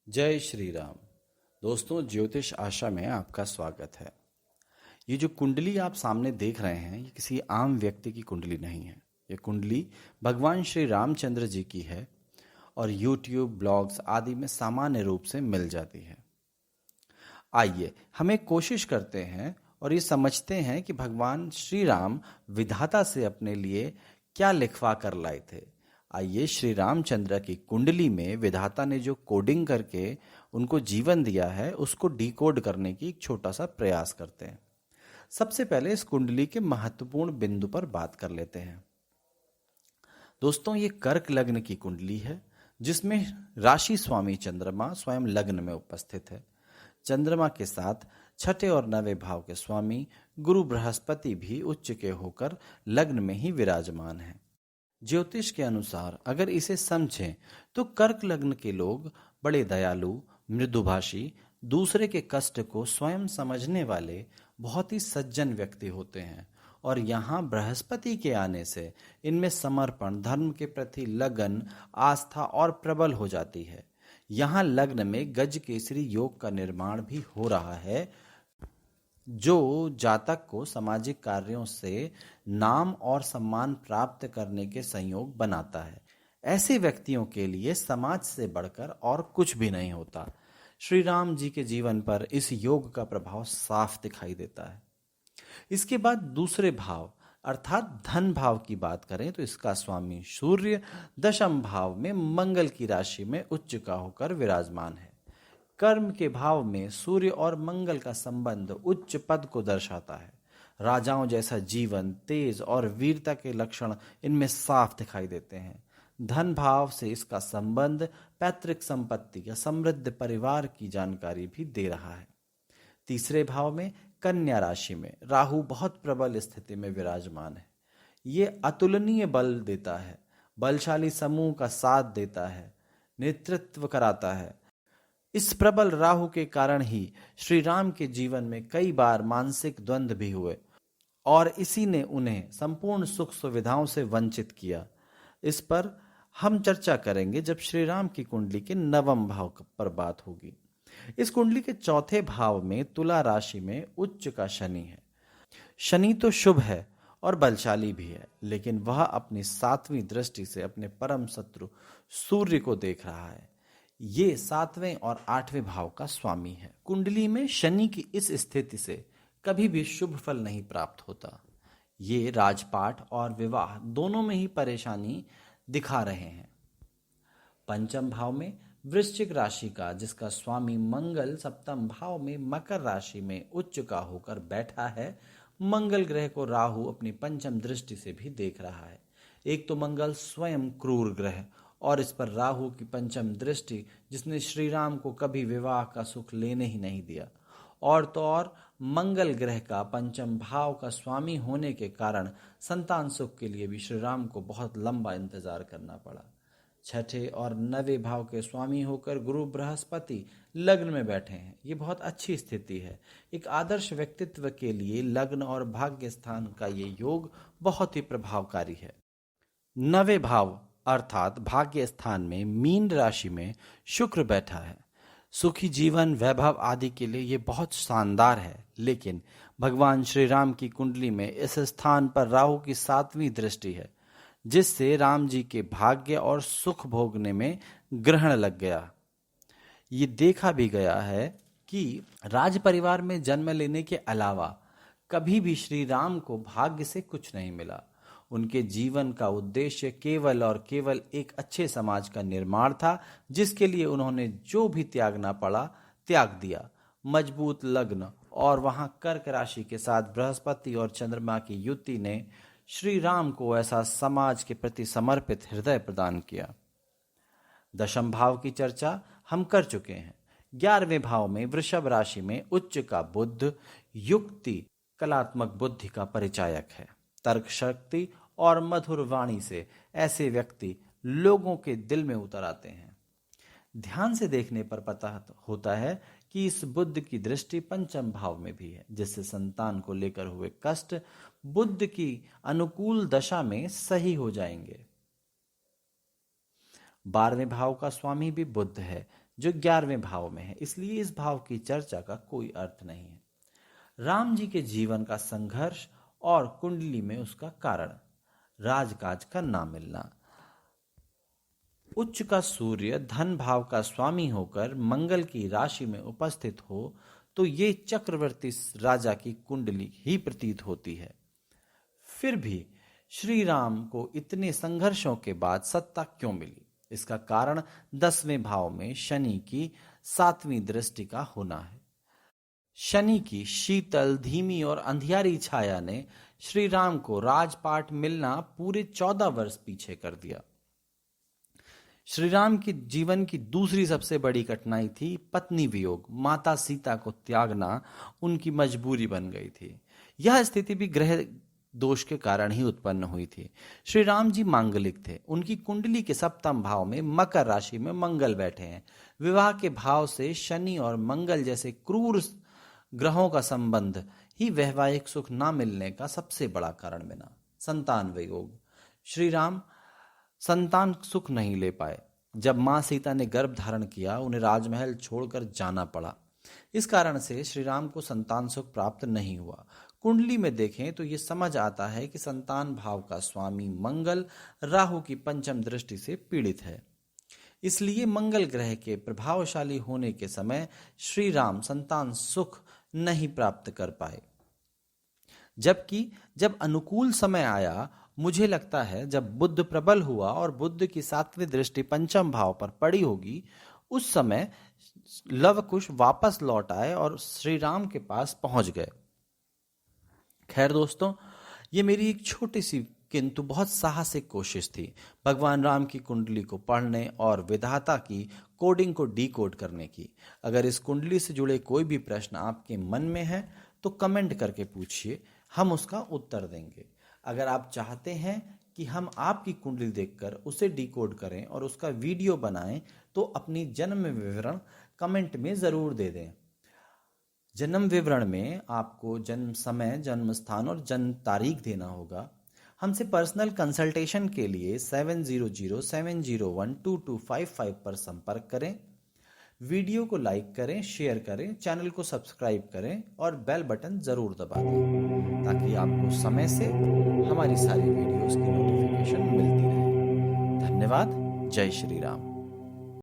जय श्री राम। दोस्तों, ज्योतिष आशा में आपका स्वागत है। ये जो कुंडली आप सामने देख रहे हैं, ये किसी आम व्यक्ति की कुंडली नहीं है। ये कुंडली भगवान श्री रामचंद्र जी की है और यूट्यूब, ब्लॉग्स आदि में सामान्य रूप से मिल जाती है। आइए हम एक कोशिश करते हैं और ये समझते हैं कि भगवान श्री राम विधाता से अपने लिए क्या लिखवा कर लाए थे। आइए श्री रामचंद्र की कुंडली में विधाता ने जो कोडिंग करके उनको जीवन दिया है उसको डिकोड करने की एक छोटा सा प्रयास करते हैं। सबसे पहले इस कुंडली के महत्वपूर्ण बिंदु पर बात कर लेते हैं। दोस्तों, ये कर्क लग्न की कुंडली है जिसमें राशि स्वामी चंद्रमा स्वयं लग्न में उपस्थित है। चंद्रमा के साथ छठे और नवे भाव के स्वामी गुरु बृहस्पति भी उच्च के होकर लग्न में ही विराजमान है। ज्योतिष के अनुसार अगर इसे समझें तो कर्क लग्न के लोग बड़े दयालु, मृदुभाषी, दूसरे के कष्ट को स्वयं समझने वाले बहुत ही सज्जन व्यक्ति होते हैं। और यहाँ बृहस्पति के आने से इनमें समर्पण, धर्म के प्रति लगन, आस्था और प्रबल हो जाती है। यहाँ लग्न में गज केसरी योग का निर्माण भी हो रहा है जो जातक को सामाजिक कार्यों से नाम और सम्मान प्राप्त करने के संयोग बनाता है। ऐसे व्यक्तियों के लिए समाज से बढ़कर और कुछ भी नहीं होता। श्री राम जी के जीवन पर इस योग का प्रभाव साफ दिखाई देता है। इसके बाद दूसरे भाव अर्थात धन भाव की बात करें तो इसका स्वामी सूर्य दशम भाव में मंगल की राशि में उच्च का होकर विराजमान है। कर्म के भाव में सूर्य और मंगल का संबंध उच्च पद को दर्शाता है। राजाओं जैसा जीवन, तेज और वीरता के लक्षण इनमें साफ दिखाई देते हैं। धन भाव से इसका संबंध पैतृक संपत्ति या समृद्ध परिवार की जानकारी भी दे रहा है। तीसरे भाव में कन्या राशि में राहु बहुत प्रबल स्थिति में विराजमान है। ये अतुलनीय बल देता है, बलशाली समूह का साथ देता है, नेतृत्व कराता है। इस प्रबल राहु के कारण ही श्री राम के जीवन में कई बार मानसिक द्वंद्व भी हुए और इसी ने उन्हें संपूर्ण सुख सुविधाओं से वंचित किया। इस पर हम चर्चा करेंगे जब श्री राम की कुंडली के नवम भाव पर बात होगी। इस कुंडली के चौथे भाव में तुला राशि में उच्च का शनि है। शनि तो शुभ है और बलशाली भी है, लेकिन वह अपनी 7वीं दृष्टि से अपने परम शत्रु सूर्य को देख रहा है। ये 7वें और 8वें भाव का स्वामी है। कुंडली में शनि की इस स्थिति से कभी भी शुभ फल नहीं प्राप्त होता। ये राजपाट और विवाह दोनों में ही परेशानी दिखा रहे हैं। पंचम भाव में वृश्चिक राशि का जिसका स्वामी मंगल सप्तम भाव में मकर राशि में उच्च का होकर बैठा है। मंगल ग्रह को राहु अपनी पंचम दृष्टि से भी देख रहा है। एक तो मंगल स्वयं क्रूर ग्रह और इस पर राहु की पंचम दृष्टि जिसने श्री राम को कभी विवाह का सुख लेने ही नहीं दिया, और तो और मंगल ग्रह का पंचम भाव का स्वामी होने के कारण संतान सुख के लिए भी श्री राम को बहुत लंबा इंतजार करना पड़ा। छठे और नवे भाव के स्वामी होकर गुरु बृहस्पति लग्न में बैठे हैं। ये बहुत अच्छी स्थिति है। एक आदर्श व्यक्तित्व के लिए लग्न और भाग्य स्थान का ये योग बहुत ही प्रभावकारी है। नवे भाव अर्थात भाग्य स्थान में मीन राशि में शुक्र बैठा है। सुखी जीवन, वैभव आदि के लिए ये बहुत शानदार है, लेकिन भगवान श्री राम की कुंडली में इस स्थान पर राहु की 7वीं दृष्टि है जिससे राम जी के भाग्य और सुख भोगने में ग्रहण लग गया। ये देखा भी गया है कि राज परिवार में जन्म लेने के अलावा कभी भी श्री राम को भाग्य से कुछ नहीं मिला। उनके जीवन का उद्देश्य केवल और केवल एक अच्छे समाज का निर्माण था, जिसके लिए उन्होंने जो भी त्यागना पड़ा त्याग दिया। मजबूत लग्न और वहां कर्क राशि के साथ बृहस्पति और चंद्रमा की युति ने श्री राम को ऐसा समाज के प्रति समर्पित हृदय प्रदान किया। दशम भाव की चर्चा हम कर चुके हैं। 11वें भाव में वृषभ राशि में उच्च का बुध युक्ति, कलात्मक बुद्धि का परिचायक है। तर्क शक्ति और मधुर वाणी से ऐसे व्यक्ति लोगों के दिल में उतर आते हैं। ध्यान से देखने पर पता होता है कि इस बुध की दृष्टि पंचम भाव में भी है, जिससे संतान को लेकर हुए कष्ट बुध की अनुकूल दशा में सही हो जाएंगे। 12वें भाव का स्वामी भी बुध है, जो 11वें भाव में है, इसलिए इस भाव की चर्चा का कोई अर्थ नहीं है। राम जी के जीवन का संघर्ष और कुंडली में उसका कारण, राजकाज का ना मिलना। उच्च का सूर्य धन भाव का स्वामी होकर मंगल की राशि में उपस्थित हो तो ये चक्रवर्ती राजा की कुंडली ही प्रतीत होती है। फिर भी श्री राम को इतने संघर्षों के बाद सत्ता क्यों मिली? इसका कारण 10वें भाव में शनि की 7वीं दृष्टि का होना है। शनि की शीतल, धीमी और अंधियारी छाया ने श्री राम को राजपाट मिलना पूरे 14 वर्ष पीछे कर दिया। श्री राम की जीवन की दूसरी सबसे बड़ी कठिनाई थी पत्नी वियोग। माता सीता को त्यागना उनकी मजबूरी बन गई थी। यह स्थिति भी ग्रह दोष के कारण ही उत्पन्न हुई थी। श्री राम जी मांगलिक थे। उनकी कुंडली के 7वें भाव में मकर राशि में मंगल बैठे हैं। विवाह के भाव से शनि और मंगल जैसे क्रूर ग्रहों का संबंध ही वैवाहिक सुख ना मिलने का सबसे बड़ा कारण बना। संतान वियोग। श्री राम संतान सुख नहीं ले पाए। जब मां सीता ने गर्भ धारण किया, उन्हें राजमहल छोड़कर जाना पड़ा। इस कारण से श्री राम को संतान सुख प्राप्त नहीं हुआ। कुंडली में देखें तो ये समझ आता है कि संतान भाव का स्वामी मंगल राहु की 5वीं दृष्टि से पीड़ित है। इसलिए मंगल ग्रह के प्रभावशाली होने के समय श्री राम संतान सुख नहीं प्राप्त कर पाए। जबकि जब अनुकूल समय आया, मुझे लगता है जब बुध प्रबल हुआ और बुध की 7वीं दृष्टि 5म भाव पर पड़ी होगी, उस समय लव कुश वापस लौट आए और श्री राम के पास पहुंच गए। खैर दोस्तों, ये मेरी एक छोटी सी किंतु बहुत साहसिक कोशिश थी भगवान राम की कुंडली को पढ़ने और विधाता की कोडिंग को डीकोड करने की। अगर इस कुंडली से जुड़े कोई भी प्रश्न आपके मन में है तो कमेंट करके पूछिए, हम उसका उत्तर देंगे। अगर आप चाहते हैं कि हम आपकी कुंडली देखकर उसे डिकोड करें और उसका वीडियो बनाएं तो अपनी जन्म विवरण कमेंट में ज़रूर दे दें। जन्म विवरण में आपको जन्म समय, जन्म स्थान और जन्म तारीख देना होगा। हमसे पर्सनल कंसल्टेशन के लिए 7007012255 पर संपर्क करें। वीडियो को लाइक करें, शेयर करें, चैनल को सब्सक्राइब करें और बेल बटन ज़रूर दबा दें ताकि आपको समय से हमारी सारी वीडियोस की नोटिफिकेशन मिलती रहे। धन्यवाद। जय श्री राम।